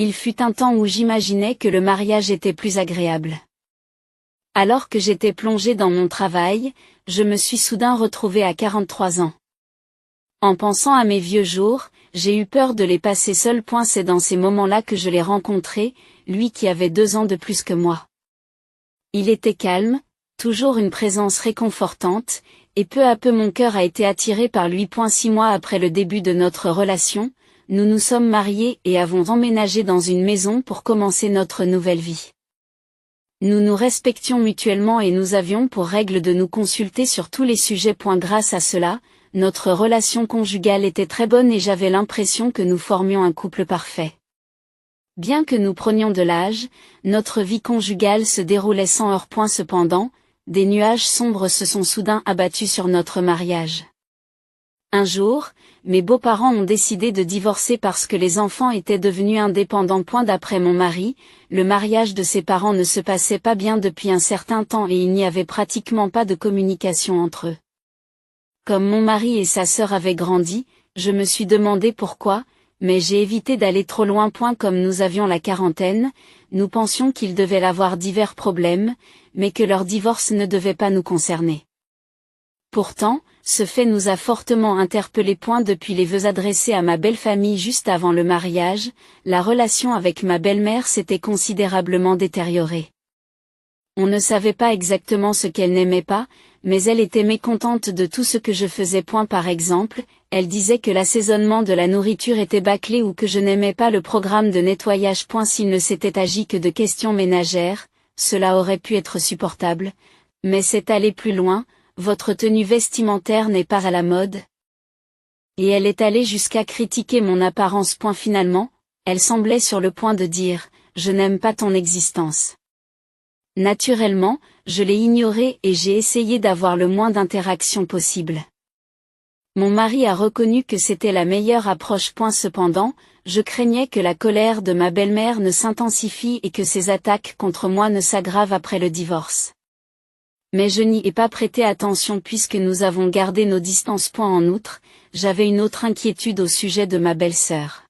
Il fut un temps où j'imaginais que le mariage était plus agréable. Alors que j'étais plongée dans mon travail, je me suis soudain retrouvée à 43 ans. En pensant à mes vieux jours, j'ai eu peur de les passer seule. C'est dans ces moments-là que je l'ai rencontré, lui qui avait 2 ans de plus que moi. Il était calme, toujours une présence réconfortante, et peu à peu mon cœur a été attiré par lui. 6 mois après le début de notre relation, nous nous sommes mariés et avons emménagé dans une maison pour commencer notre nouvelle vie. Nous nous respections mutuellement et nous avions pour règle de nous consulter sur tous les sujets. Grâce à cela, notre relation conjugale était très bonne et j'avais l'impression que nous formions un couple parfait. Bien que nous prenions de l'âge, notre vie conjugale se déroulait sans heurts. Cependant, des nuages sombres se sont soudain abattus sur notre mariage. Un jour, mes beaux-parents ont décidé de divorcer parce que les enfants étaient devenus indépendants. D'après mon mari, le mariage de ses parents ne se passait pas bien depuis un certain temps et il n'y avait pratiquement pas de communication entre eux. Comme mon mari et sa sœur avaient grandi, je me suis demandé pourquoi, mais j'ai évité d'aller trop loin. Comme nous avions la quarantaine, nous pensions qu'ils devaient avoir divers problèmes, mais que leur divorce ne devait pas nous concerner. Pourtant, ce fait nous a fortement interpellés. Depuis les vœux adressés à ma belle-famille juste avant le mariage, la relation avec ma belle-mère s'était considérablement détériorée. On ne savait pas exactement ce qu'elle n'aimait pas, mais elle était mécontente de tout ce que je faisais. Par exemple, elle disait que l'assaisonnement de la nourriture était bâclé ou que je n'aimais pas le programme de nettoyage. S'il ne s'était agi que de questions ménagères, cela aurait pu être supportable, mais c'est aller plus loin. Votre tenue vestimentaire n'est pas à la mode. Et elle est allée jusqu'à critiquer mon apparence. Finalement, elle semblait sur le point de dire « Je n'aime pas ton existence ». Naturellement, je l'ai ignoré et j'ai essayé d'avoir le moins d'interactions possible. Mon mari a reconnu que c'était la meilleure approche. Cependant, je craignais que la colère de ma belle-mère ne s'intensifie et que ses attaques contre moi ne s'aggravent après le divorce. Mais je n'y ai pas prêté attention puisque nous avons gardé nos distances. En outre, j'avais une autre inquiétude au sujet de ma belle-sœur.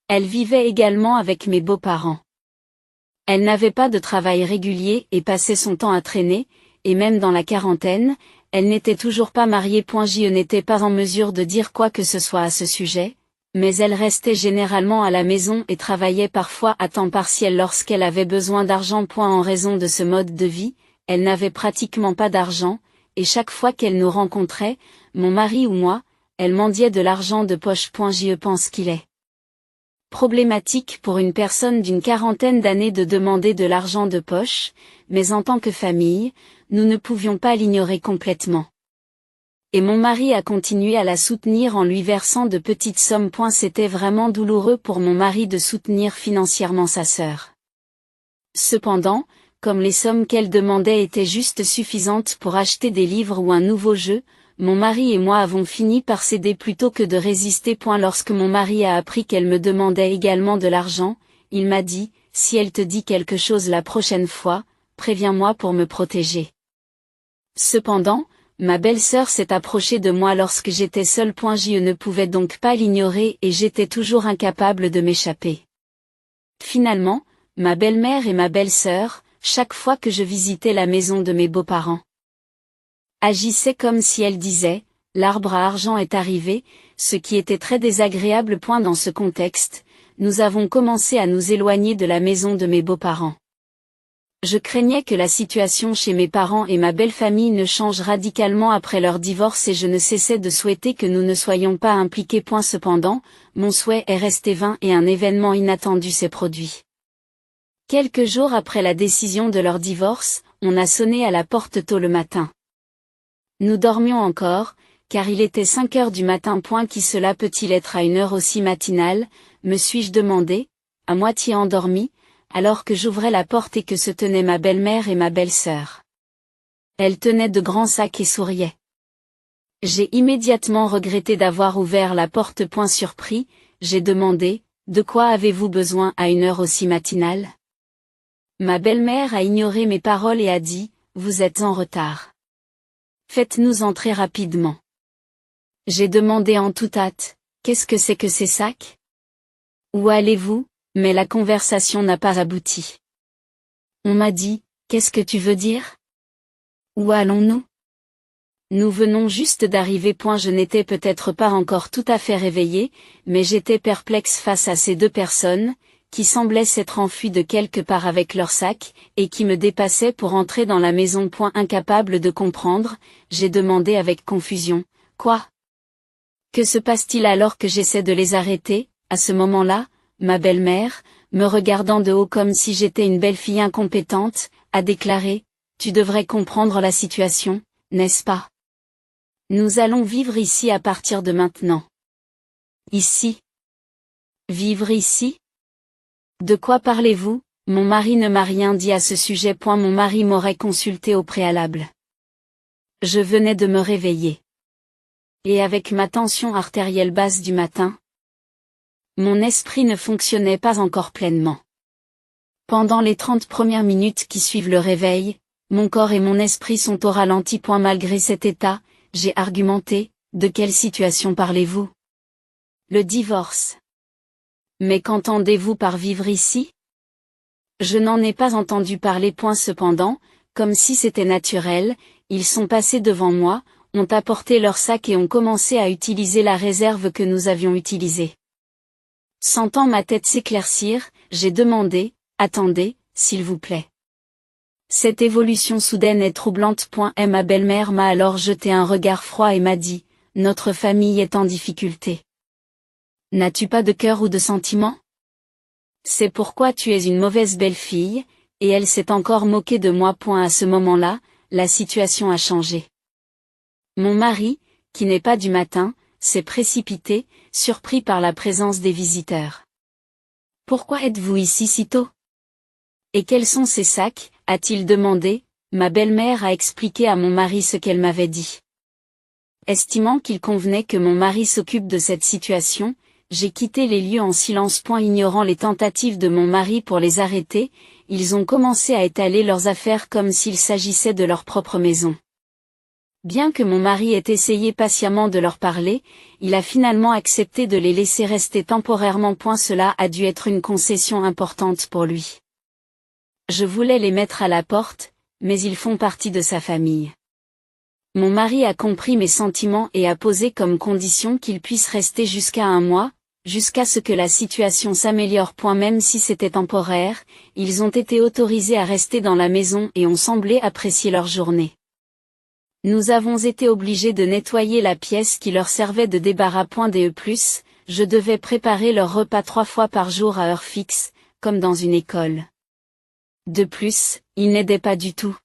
Elle vivait également avec mes beaux-parents. Elle n'avait pas de travail régulier et passait son temps à traîner, et même dans la quarantaine, elle n'était toujours pas mariée. Je n'étais pas en mesure de dire quoi que ce soit à ce sujet, mais elle restait généralement à la maison et travaillait parfois à temps partiel lorsqu'elle avait besoin d'argent. En raison de ce mode de vie, elle n'avait pratiquement pas d'argent, et chaque fois qu'elle nous rencontrait, mon mari ou moi, elle mendiait de l'argent de poche. Je pense qu'il est problématique pour une personne d'une quarantaine d'années de demander de l'argent de poche, mais en tant que famille, nous ne pouvions pas l'ignorer complètement. Et mon mari a continué à la soutenir en lui versant de petites sommes. C'était vraiment douloureux pour mon mari de soutenir financièrement sa sœur. Cependant, comme les sommes qu'elle demandait étaient juste suffisantes pour acheter des livres ou un nouveau jeu, mon mari et moi avons fini par céder plutôt que de résister. Lorsque mon mari a appris qu'elle me demandait également de l'argent, il m'a dit, si elle te dit quelque chose la prochaine fois, préviens-moi pour me protéger. Cependant, ma belle-sœur s'est approchée de moi lorsque j'étais seule. Je ne pouvais donc pas l'ignorer et j'étais toujours incapable de m'échapper. Finalement, ma belle-mère et ma belle-sœur, chaque fois que je visitais la maison de mes beaux-parents, agissaient comme si elles disaient « l'arbre à argent est arrivé », ce qui était très désagréable. Dans ce contexte, nous avons commencé à nous éloigner de la maison de mes beaux-parents. Je craignais que la situation chez mes parents et ma belle-famille ne change radicalement après leur divorce et je ne cessais de souhaiter que nous ne soyons pas impliqués. Cependant, mon souhait est resté vain et un événement inattendu s'est produit. Quelques jours après la décision de leur divorce, on a sonné à la porte tôt le matin. Nous dormions encore, car il était 5 heures du matin. Qui cela peut-il être à une heure aussi matinale, me suis-je demandé, à moitié endormi, alors que j'ouvrais la porte et que se tenaient ma belle-mère et ma belle-sœur. Elles tenaient de grands sacs et souriaient. J'ai immédiatement regretté d'avoir ouvert la porte. Surpris, j'ai demandé, de quoi avez-vous besoin à une heure aussi matinale? Ma belle-mère a ignoré mes paroles et a dit, vous êtes en retard. Faites-nous entrer rapidement. J'ai demandé en toute hâte, qu'est-ce que c'est que ces sacs? Où allez-vous, Mais la conversation n'a pas abouti. On m'a dit, qu'est-ce que tu veux dire? Où allons-nous? Nous venons juste d'arriver. Je n'étais peut-être pas encore tout à fait réveillé, mais j'étais perplexe face à ces deux personnes, qui semblaient s'être enfuies de quelque part avec leur sac, et qui me dépassaient pour entrer dans la maison. Incapable de comprendre, j'ai demandé avec confusion, quoi? Que se passe-t-il alors que j'essaie de les arrêter? À ce moment-là, ma belle-mère, me regardant de haut comme si j'étais une belle fille incompétente, a déclaré, tu devrais comprendre la situation, n'est-ce pas? Nous allons vivre ici à partir de maintenant. Ici? Vivre ici? De quoi parlez-vous? Mon mari ne m'a rien dit à ce sujet. Mon mari m'aurait consulté au préalable. Je venais de me réveiller. Et avec ma tension artérielle basse du matin, mon esprit ne fonctionnait pas encore pleinement. Pendant les 30 premières minutes qui suivent le réveil, mon corps et mon esprit sont au ralenti. Malgré cet état, j'ai argumenté, de quelle situation parlez-vous? Le divorce. Mais qu'entendez-vous par vivre ici? Je n'en ai pas entendu parler. Cependant, comme si c'était naturel, ils sont passés devant moi, ont apporté leur sac et ont commencé à utiliser la réserve que nous avions utilisée. Sentant ma tête s'éclaircir, j'ai demandé, attendez, s'il vous plaît. Cette évolution soudaine est troublante. Et ma belle-mère m'a alors jeté un regard froid et m'a dit, notre famille est en difficulté. N'as-tu pas de cœur ou de sentiments? C'est pourquoi tu es une mauvaise belle-fille, et elle s'est encore moquée de moi. À ce moment-là, la situation a changé. Mon mari, qui n'est pas du matin, s'est précipité, surpris par la présence des visiteurs. Pourquoi êtes-vous ici si tôt? Et quels sont ces sacs? A-t-il demandé. Ma belle-mère a expliqué à mon mari ce qu'elle m'avait dit. Estimant qu'il convenait que mon mari s'occupe de cette situation, j'ai quitté les lieux en silence. Ignorant les tentatives de mon mari pour les arrêter, ils ont commencé à étaler leurs affaires comme s'il s'agissait de leur propre maison. Bien que mon mari ait essayé patiemment de leur parler, il a finalement accepté de les laisser rester temporairement. Cela a dû être une concession importante pour lui. Je voulais les mettre à la porte, mais ils font partie de sa famille. Mon mari a compris mes sentiments et a posé comme condition qu'ils puissent rester jusqu'à 1 mois, jusqu'à ce que la situation s'améliore. Même si c'était temporaire, ils ont été autorisés à rester dans la maison et ont semblé apprécier leur journée. Nous avons été obligés de nettoyer la pièce qui leur servait de débarras. Je devais préparer leur repas 3 fois par jour à heure fixe, comme dans une école. De plus, ils n'aidaient pas du tout.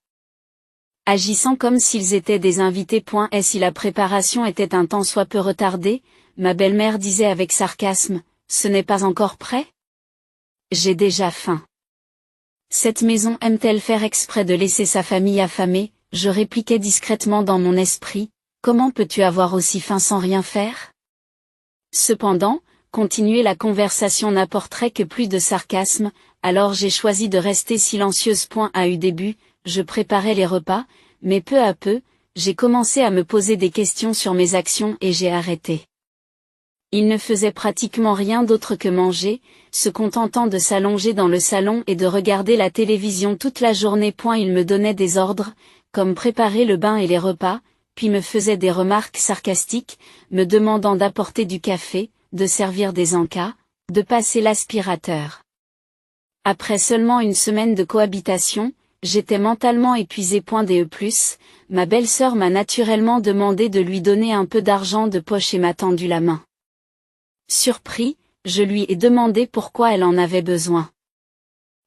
Agissant comme s'ils étaient des invités. Et si la préparation était un tant soit peu retardée, ma belle-mère disait avec sarcasme, ce n'est pas encore prêt? J'ai déjà faim. Cette maison aime-t-elle faire exprès de laisser sa famille affamée? Je répliquais discrètement dans mon esprit, comment peux-tu avoir aussi faim sans rien faire? Cependant, continuer la conversation n'apporterait que plus de sarcasme, alors j'ai choisi de rester silencieuse. Au début, je préparais les repas, mais peu à peu, j'ai commencé à me poser des questions sur mes actions et j'ai arrêté. Il ne faisait pratiquement rien d'autre que manger, se contentant de s'allonger dans le salon et de regarder la télévision toute la journée. Il me donnait des ordres, comme préparer le bain et les repas, puis me faisait des remarques sarcastiques, me demandant d'apporter du café, de servir des encas, de passer l'aspirateur. Après seulement une semaine de cohabitation, j'étais mentalement épuisé. Ma belle-sœur m'a naturellement demandé de lui donner un peu d'argent de poche et m'a tendu la main. Surpris, je lui ai demandé pourquoi elle en avait besoin.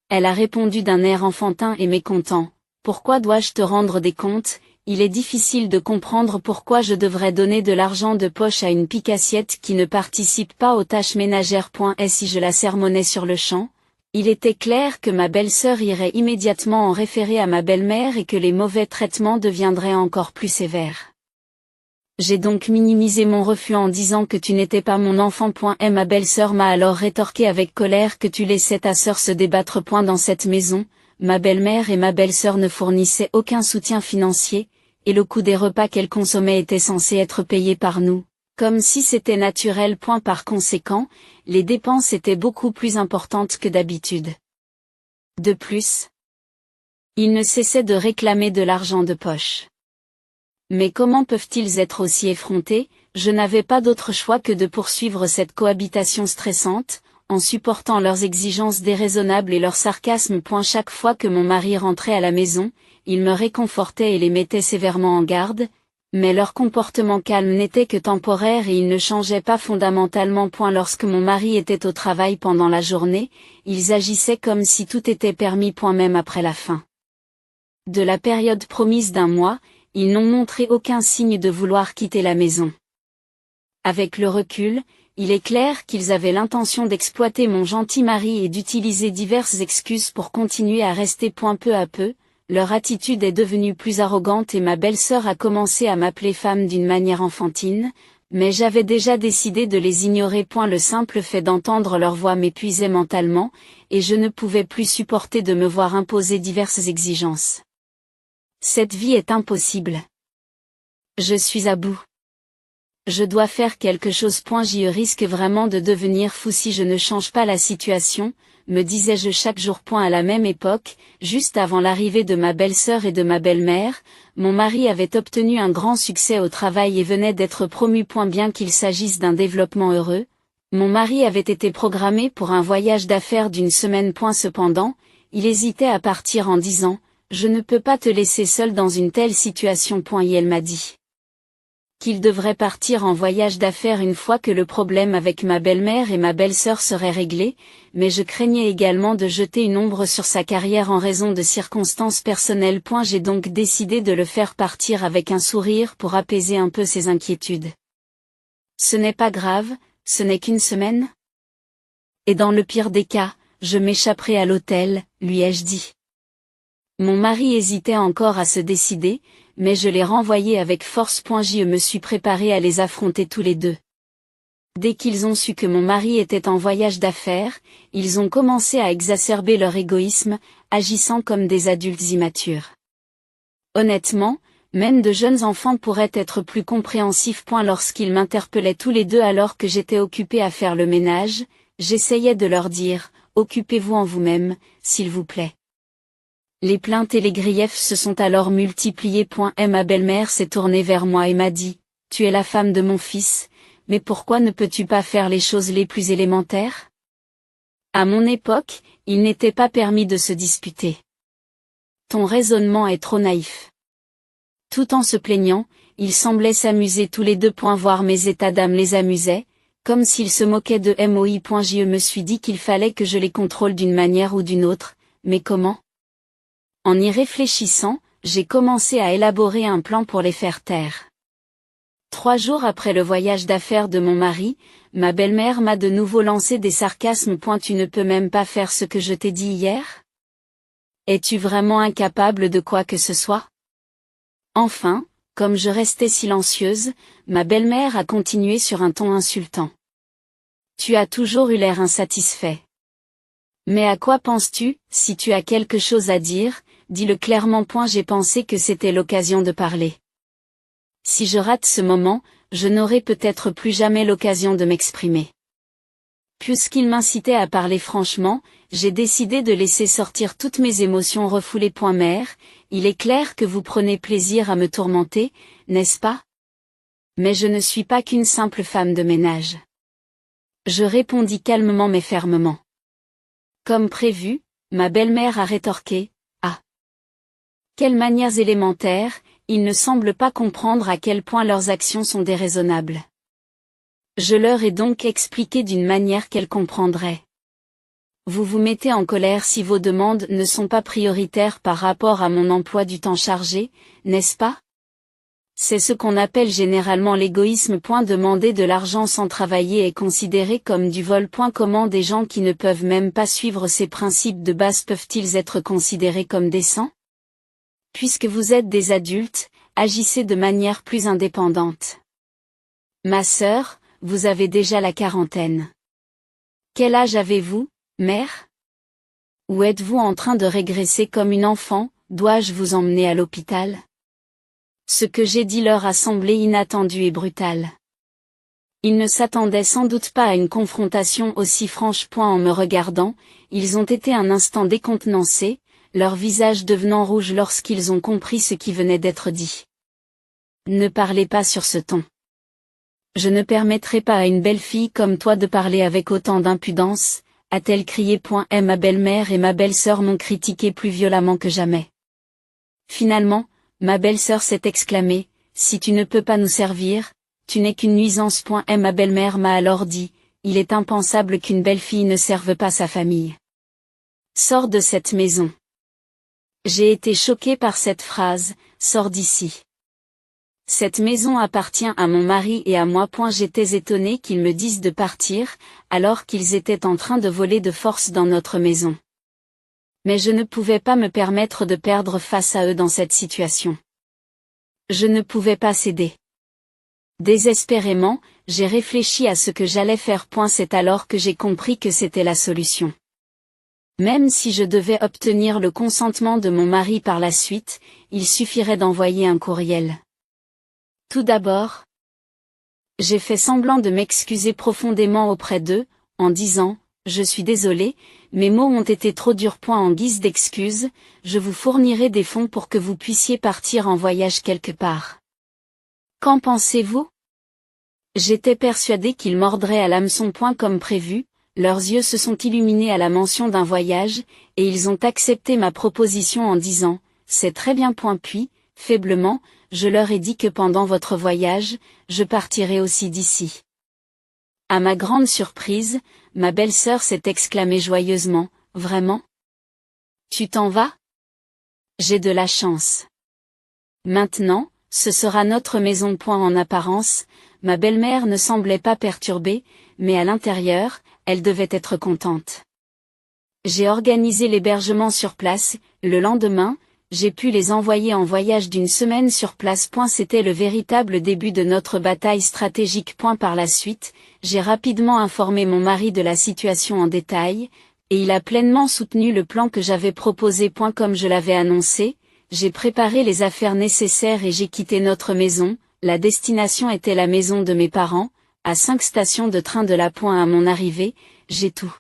Elle a répondu d'un air enfantin et mécontent. Pourquoi dois-je te rendre des comptes? Il est difficile de comprendre pourquoi je devrais donner de l'argent de poche à une pique-assiette qui ne participe pas aux tâches ménagères. Et si je la sermonnais sur le champ? Il était clair que ma belle-sœur irait immédiatement en référer à ma belle-mère et que les mauvais traitements deviendraient encore plus sévères. J'ai donc minimisé mon refus en disant que tu n'étais pas mon enfant. Et ma belle-sœur m'a alors rétorqué avec colère que tu laissais ta sœur se débattre. Dans cette maison, ma belle-mère et ma belle-sœur ne fournissaient aucun soutien financier, et le coût des repas qu'elles consommaient était censé être payé par nous, comme si c'était naturel. Par conséquent, les dépenses étaient beaucoup plus importantes que d'habitude. De plus, ils ne cessaient de réclamer de l'argent de poche. Mais comment peuvent-ils être aussi effrontés? Je n'avais pas d'autre choix que de poursuivre cette cohabitation stressante, en supportant leurs exigences déraisonnables et leurs sarcasmes. Chaque fois que mon mari rentrait à la maison, il me réconfortait et les mettait sévèrement en garde, mais leur comportement calme n'était que temporaire et il ne changeait pas fondamentalement. Lorsque mon mari était au travail pendant la journée, ils agissaient comme si tout était permis. Même après la fin de la période promise d'un mois, ils n'ont montré aucun signe de vouloir quitter la maison. Avec le recul, il est clair qu'ils avaient l'intention d'exploiter mon gentil mari et d'utiliser diverses excuses pour continuer à rester. Peu à peu, leur attitude est devenue plus arrogante et ma belle-sœur a commencé à m'appeler femme d'une manière enfantine, mais j'avais déjà décidé de les ignorer. Le simple fait d'entendre leur voix m'épuisait mentalement, et je ne pouvais plus supporter de me voir imposer diverses exigences. Cette vie est impossible. Je suis à bout. Je dois faire quelque chose. J'y risque vraiment de devenir fou si je ne change pas la situation, me disais-je chaque jour. À la même époque, juste avant l'arrivée de ma belle-sœur et de ma belle-mère, mon mari avait obtenu un grand succès au travail et venait d'être promu. Bien qu'il s'agisse d'un développement heureux, mon mari avait été programmé pour un voyage d'affaires d'une semaine. Cependant, il hésitait à partir en disant « Je ne peux pas te laisser seul dans une telle situation. » Et elle m'a dit qu'il devrait partir en voyage d'affaires une fois que le problème avec ma belle-mère et ma belle-sœur serait réglé, mais je craignais également de jeter une ombre sur sa carrière en raison de circonstances personnelles. J'ai donc décidé de le faire partir avec un sourire pour apaiser un peu ses inquiétudes. Ce n'est pas grave, ce n'est qu'une semaine. Et dans le pire des cas, je m'échapperai à l'hôtel, lui ai-je dit. Mon mari hésitait encore à se décider, mais je l'ai renvoyé avec force. Je me suis préparée à les affronter tous les deux. Dès qu'ils ont su que mon mari était en voyage d'affaires, ils ont commencé à exacerber leur égoïsme, agissant comme des adultes immatures. Honnêtement, même de jeunes enfants pourraient être plus compréhensifs. Lorsqu'ils m'interpellaient tous les deux alors que j'étais occupée à faire le ménage, j'essayais de leur dire « Occupez-vous en vous-même, s'il vous plaît ». Les plaintes et les griefs se sont alors multipliés. Ma belle-mère s'est tournée vers moi et m'a dit « Tu es la femme de mon fils, mais pourquoi ne peux-tu pas faire les choses les plus élémentaires ?» À mon époque, il n'était pas permis de se disputer. Ton raisonnement est trop naïf. Tout en se plaignant, ils semblaient s'amuser tous les deux. Voir mes états d'âme les amusait, comme s'ils se moquaient de moi. Je me suis dit qu'il fallait que je les contrôle d'une manière ou d'une autre, mais comment ? En y réfléchissant, j'ai commencé à élaborer un plan pour les faire taire. 3 jours après le voyage d'affaires de mon mari, ma belle-mère m'a de nouveau lancé des sarcasmes. Tu ne peux même pas faire ce que je t'ai dit hier ? Es-tu vraiment incapable de quoi que ce soit ? Enfin, comme je restais silencieuse, ma belle-mère a continué sur un ton insultant. Tu as toujours eu l'air insatisfait. Mais à quoi penses-tu, si tu as quelque chose à dire, dis-le clairement. J'ai pensé que c'était l'occasion de parler. Si je rate ce moment, je n'aurai peut-être plus jamais l'occasion de m'exprimer. Puisqu'il m'incitait à parler franchement, j'ai décidé de laisser sortir toutes mes émotions refoulées. Mère, il est clair que vous prenez plaisir à me tourmenter, n'est-ce pas ? Mais je ne suis pas qu'une simple femme de ménage. Je répondis calmement mais fermement. Comme prévu, ma belle-mère a rétorqué « Ah ! Quelles manières élémentaires, ils ne semblent pas comprendre à quel point leurs actions sont déraisonnables. » Je leur ai donc expliqué d'une manière qu'elles comprendraient. Vous vous mettez en colère si vos demandes ne sont pas prioritaires par rapport à mon emploi du temps chargé, n'est-ce pas ? C'est ce qu'on appelle généralement l'égoïsme. Demander de l'argent sans travailler est considéré comme du vol. Comment des gens qui ne peuvent même pas suivre ces principes de base peuvent-ils être considérés comme décents ? Puisque vous êtes des adultes, agissez de manière plus indépendante. Ma sœur, vous avez déjà la quarantaine. Quel âge avez-vous, mère ? Ou êtes-vous en train de régresser comme une enfant ? Dois-je vous emmener à l'hôpital ? Ce que j'ai dit leur a semblé inattendu et brutal. Ils ne s'attendaient sans doute pas à une confrontation aussi franche. En me regardant, ils ont été un instant décontenancés, leur visage devenant rouge lorsqu'ils ont compris ce qui venait d'être dit. Ne parlez pas sur ce ton. Je ne permettrai pas à une belle fille comme toi de parler avec autant d'impudence, a-t-elle crié. Et ma belle-mère et ma belle-sœur m'ont critiqué plus violemment que jamais. Finalement, ma belle-sœur s'est exclamée, si tu ne peux pas nous servir, tu n'es qu'une nuisance. Et ma belle-mère m'a alors dit, il est impensable qu'une belle fille ne serve pas sa famille. Sors de cette maison. J'ai été choquée par cette phrase, sors d'ici. Cette maison appartient à mon mari et à moi. J'étais étonnée qu'ils me disent de partir, alors qu'ils étaient en train de voler de force dans notre maison. Mais je ne pouvais pas me permettre de perdre face à eux dans cette situation. Je ne pouvais pas céder. Désespérément, j'ai réfléchi à ce que j'allais faire. C'est alors que j'ai compris que c'était la solution. Même si je devais obtenir le consentement de mon mari par la suite, il suffirait d'envoyer un courriel. Tout d'abord, j'ai fait semblant de m'excuser profondément auprès d'eux, en disant, je suis désolé, mes mots ont été trop durs. En guise d'excuse, je vous fournirai des fonds pour que vous puissiez partir en voyage quelque part. Qu'en pensez-vous? J'étais persuadée qu'ils mordraient à l'hameçon. Comme prévu, leurs yeux se sont illuminés à la mention d'un voyage, et ils ont accepté ma proposition en disant, c'est très bien. Puis, faiblement, je leur ai dit que pendant votre voyage, je partirai aussi d'ici. À ma grande surprise, ma belle-sœur s'est exclamée joyeusement, vraiment? Tu t'en vas? J'ai de la chance. Maintenant, ce sera notre maison. En apparence, ma belle-mère ne semblait pas perturbée, mais à l'intérieur, elle devait être contente. J'ai organisé l'hébergement sur place, le lendemain, j'ai pu les envoyer en voyage d'une semaine sur place. C'était le véritable début de notre bataille stratégique. Par la suite, j'ai rapidement informé mon mari de la situation en détail, et il a pleinement soutenu le plan que j'avais proposé. Comme je l'avais annoncé, j'ai préparé les affaires nécessaires et j'ai quitté notre maison. La destination était la maison de mes parents, à 5 stations de train de la. À mon arrivée, j'ai tout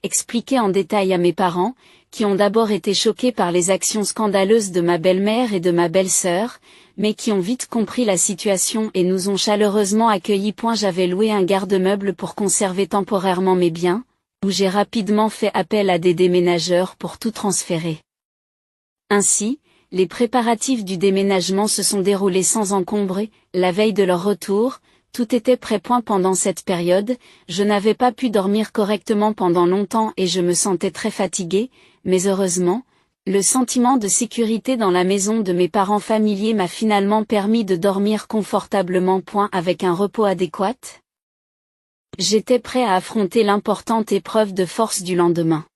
expliqué en détail à mes parents, qui ont d'abord été choqués par les actions scandaleuses de ma belle-mère et de ma belle-sœur, mais qui ont vite compris la situation et nous ont chaleureusement accueillis. J'avais loué un garde-meuble pour conserver temporairement mes biens, où j'ai rapidement fait appel à des déménageurs pour tout transférer. Ainsi, les préparatifs du déménagement se sont déroulés sans encombre. La veille de leur retour, tout était prêt. Pendant cette période, je n'avais pas pu dormir correctement pendant longtemps et je me sentais très fatiguée, mais heureusement, le sentiment de sécurité dans la maison de mes parents familiers m'a finalement permis de dormir confortablement. Avec un repos adéquat, j'étais prêt à affronter l'importante épreuve de force du lendemain.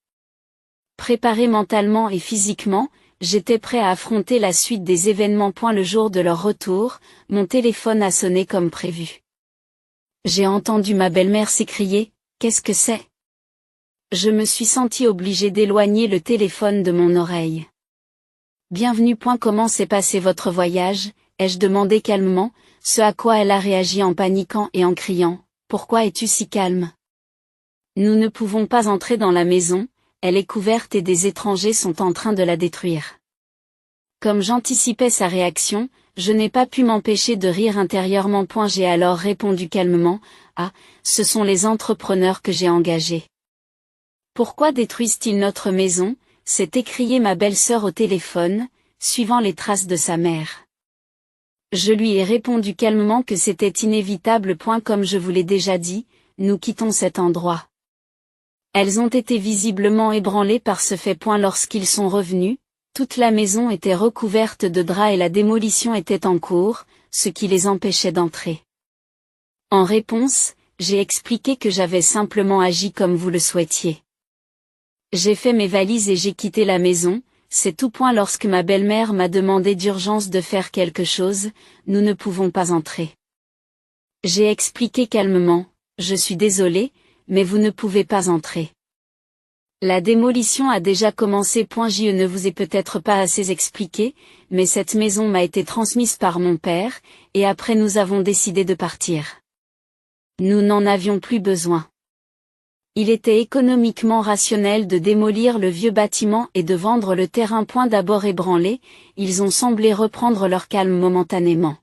Préparé mentalement et physiquement, j'étais prêt à affronter la suite des événements. Le jour de leur retour, mon téléphone a sonné comme prévu. J'ai entendu ma belle-mère s'écrier, « Qu'est-ce que c'est ?» Je me suis sentie obligée d'éloigner le téléphone de mon oreille. « Bienvenue. Comment s'est passé votre voyage ?» ai-je demandé calmement, ce à quoi elle a réagi en paniquant et en criant, « Pourquoi es-tu si calme ?» Nous ne pouvons pas entrer dans la maison, elle est couverte et des étrangers sont en train de la détruire. Comme j'anticipais sa réaction, je n'ai pas pu m'empêcher de rire intérieurement. J'ai alors répondu calmement, « Ah, ce sont les entrepreneurs que j'ai engagés. » « Pourquoi détruisent-ils notre maison ?» s'est écriée ma belle-sœur au téléphone, suivant les traces de sa mère. Je lui ai répondu calmement que c'était inévitable. Comme je vous l'ai déjà dit, nous quittons cet endroit. Elles ont été visiblement ébranlées par ce fait. Lorsqu'ils sont revenus, toute la maison était recouverte de draps et la démolition était en cours, ce qui les empêchait d'entrer. En réponse, j'ai expliqué que j'avais simplement agi comme vous le souhaitiez. J'ai fait mes valises et j'ai quitté la maison, c'est tout. Lorsque ma belle-mère m'a demandé d'urgence de faire quelque chose, nous ne pouvons pas entrer. J'ai expliqué calmement, je suis désolée, mais vous ne pouvez pas entrer. La démolition a déjà commencé. Je ne vous ai peut-être pas assez expliqué, mais cette maison m'a été transmise par mon père, et après nous avons décidé de partir. Nous n'en avions plus besoin. Il était économiquement rationnel de démolir le vieux bâtiment et de vendre le terrain. D'abord ébranlés, ils ont semblé reprendre leur calme momentanément.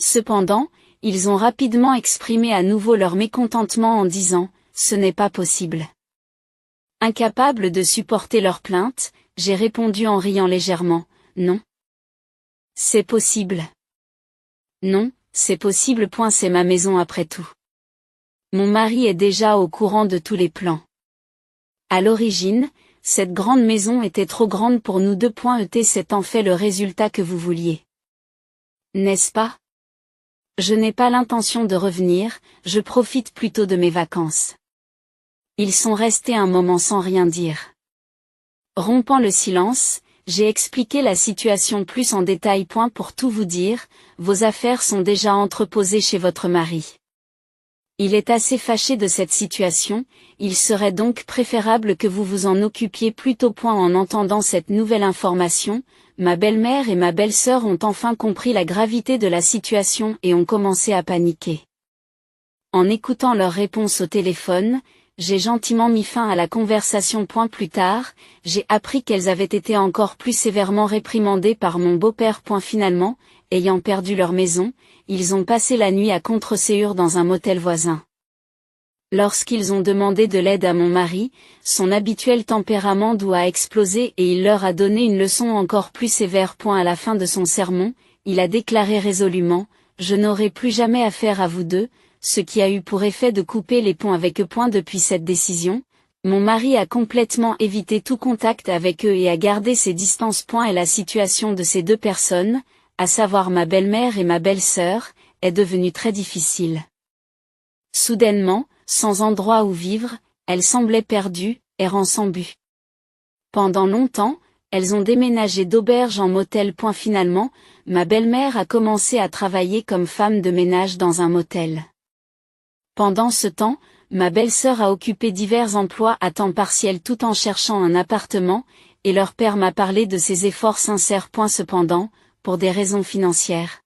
Cependant, ils ont rapidement exprimé à nouveau leur mécontentement en disant « Ce n'est pas possible ». Incapable de supporter leurs plaintes, j'ai répondu en riant légèrement « Non. C'est possible. Non, c'est possible. C'est ma maison après tout. Mon mari est déjà au courant de tous les plans. À l'origine, cette grande maison était trop grande pour nous deux. C'est en fait le résultat que vous vouliez. N'est-ce pas? Je n'ai pas l'intention de revenir, je profite plutôt de mes vacances. » Ils sont restés un moment sans rien dire. Rompant le silence, j'ai expliqué la situation plus en détail. Pour tout vous dire, vos affaires sont déjà entreposées chez votre mari. Il est assez fâché de cette situation, il serait donc préférable que vous vous en occupiez plus tôt. En entendant cette nouvelle information, ma belle-mère et ma belle-sœur ont enfin compris la gravité de la situation et ont commencé à paniquer. En écoutant leur réponse au téléphone, j'ai gentiment mis fin à la conversation. Plus tard, j'ai appris qu'elles avaient été encore plus sévèrement réprimandées par mon beau-père. Finalement, ayant perdu leur maison, ils ont passé la nuit à Contreseur dans un motel voisin. Lorsqu'ils ont demandé de l'aide à mon mari, son habituel tempérament a explosé et il leur a donné une leçon encore plus sévère. À la fin de son sermon, il a déclaré résolument « Je n'aurai plus jamais affaire à vous deux », ce qui a eu pour effet de couper les ponts avec eux. Depuis cette décision, mon mari a complètement évité tout contact avec eux et a gardé ses distances. Et la situation de ces deux personnes, à savoir ma belle-mère et ma belle-sœur, est devenue très difficile. Soudainement, sans endroit où vivre, elles semblaient perdues, errant sans but. Pendant longtemps, elles ont déménagé d'auberge en motel. Finalement, ma belle-mère a commencé à travailler comme femme de ménage dans un motel. Pendant ce temps, ma belle-sœur a occupé divers emplois à temps partiel tout en cherchant un appartement, et leur père m'a parlé de ses efforts sincères. Cependant, pour des raisons financières,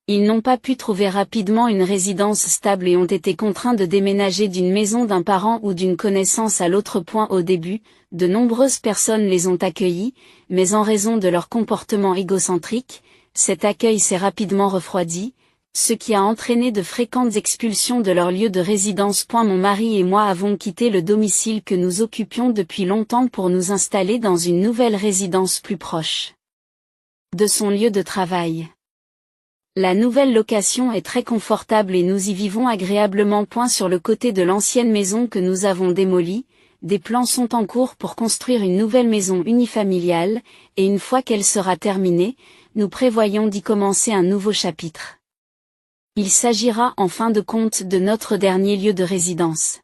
ils n'ont pas pu trouver rapidement une résidence stable et ont été contraints de déménager d'une maison d'un parent ou d'une connaissance à l'autre. Au début, de nombreuses personnes les ont accueillis, mais en raison de leur comportement égocentrique, cet accueil s'est rapidement refroidi, ce qui a entraîné de fréquentes expulsions de leur lieu de résidence. Mon mari et moi avons quitté le domicile que nous occupions depuis longtemps pour nous installer dans une nouvelle résidence plus proche de son lieu de travail. La nouvelle location est très confortable et nous y vivons agréablement. Sur le côté de l'ancienne maison que nous avons démolie, des plans sont en cours pour construire une nouvelle maison unifamiliale, et une fois qu'elle sera terminée, nous prévoyons d'y commencer un nouveau chapitre. Il s'agira en fin de compte de notre dernier lieu de résidence.